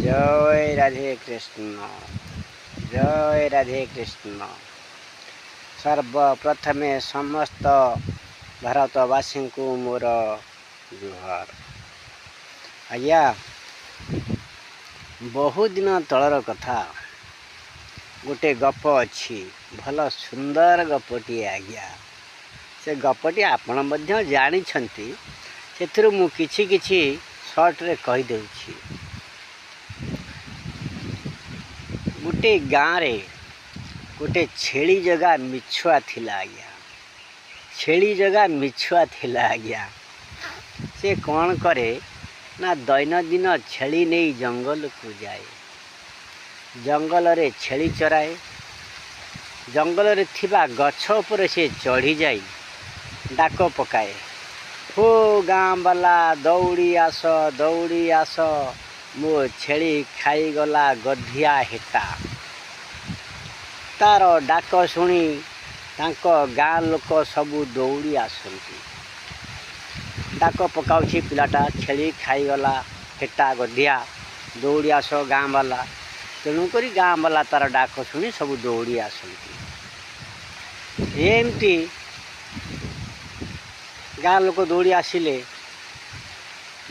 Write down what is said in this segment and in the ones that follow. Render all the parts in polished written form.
जय राधे कृष्ण, जय राधे कृष्ण। सर्वप्रथमे समस्त भारतवासी को मोर जुहार। आज्ञा बहुत दिन तलर कथा गोटे गप अच्छी, भल सुंदर गपटी। आज्ञा से गपटी आपण मध्य जानी छंती, सेथिरु मु किछि किछि शॉर्ट रे कहि देउछि। गोटे गाँव रे गोटे छेली जगह मिछुआ थिला। आज्ञा छेली जगह मिछुआ थिला। आज्ञा से कौन करे ना दैनंदिन छेली नहीं जंगल को जाए, जंगल रे छेली चराए। जंगल रे थिबा गछ पर से चढ़ी जाई डाक पकाए, हो गाँ वाला दौड़ी आस, दौड़ी आस, मो छेली खाईगला गधिया हेटा। तार डाक शुणी तांको गाँ लोक सबू दौड़ी आसंती। डाक पकाउछि पिलाटा, छेली खाईगला हेटा गधिया, दौड़ी आस गाँ वाला। तेणुकरी गाँ वाला तार डाक शुणी सबू दौड़ी आसंती। एमती गाँ लोक दौड़ी आसिले,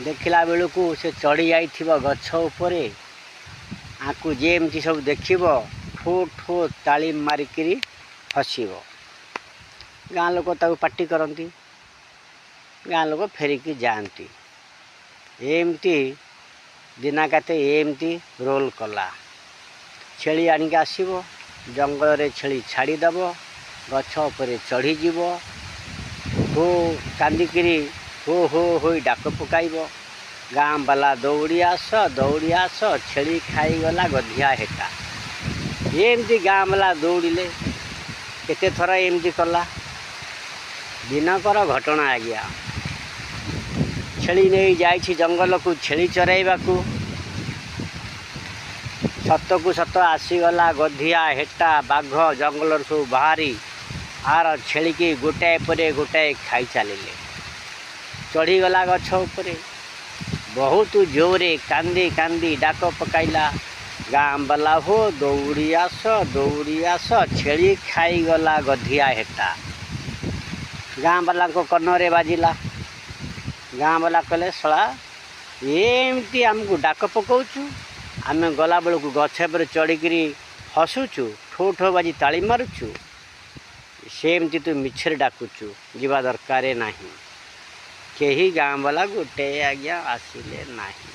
देखला बेलू से चढ़ी जाइथिबो गछ उपरे। आकु जेमती सब देखिबो ठो ठो ताली मारिकिरी हसिबो। गाँ लोक ताकू पार्टी करती, गाँ लोक फेरिकी जाती। एमती दिनाकाते एमती रोल कला। छेली आनिक आसिबो, जंगल रे छेली छाड़ीदेव, गछ उपरे चढ़ीजीव, हो कांदिकिरी हो हो हो डाक पकाइब। गाँ वाला दौड़ी आस, दौड़ी आस, छेली खाईगला गधिया हेटा। एमती गाँ वाला दौड़िले, केते थर एमती कला। दिनकर घटना। आज्ञा छेली नहीं जाइछि जंगल को छेली चराइबा को, सत को सत आसीगला गधिया हेटा बाघ जंगल सब बाहरी आर छेली की गोटाए परे गोटाए खाई चलिले। चढ़ीगला गछ उपरे, बहुत जोरे कांदी कांदी डाक पकाइला। गाँ वाला हो दौड़ी आस, दौड़ी आस, छेली खाईगला गधिया हेटा। गाँ वाला को कन्नरे बाजिला। गाँ वाला कहले शला एमती आमको डाक पकाउछु, आमे गला बेलू गछ पर चढ़िकी हसुचु, ठो ठो बाजी ताली मारुचु, सेमती तू मिछरे डाकुचु, जीवा दरकार नाही। केही गाँ वाला गोटे आज्ञा आसिले नाही।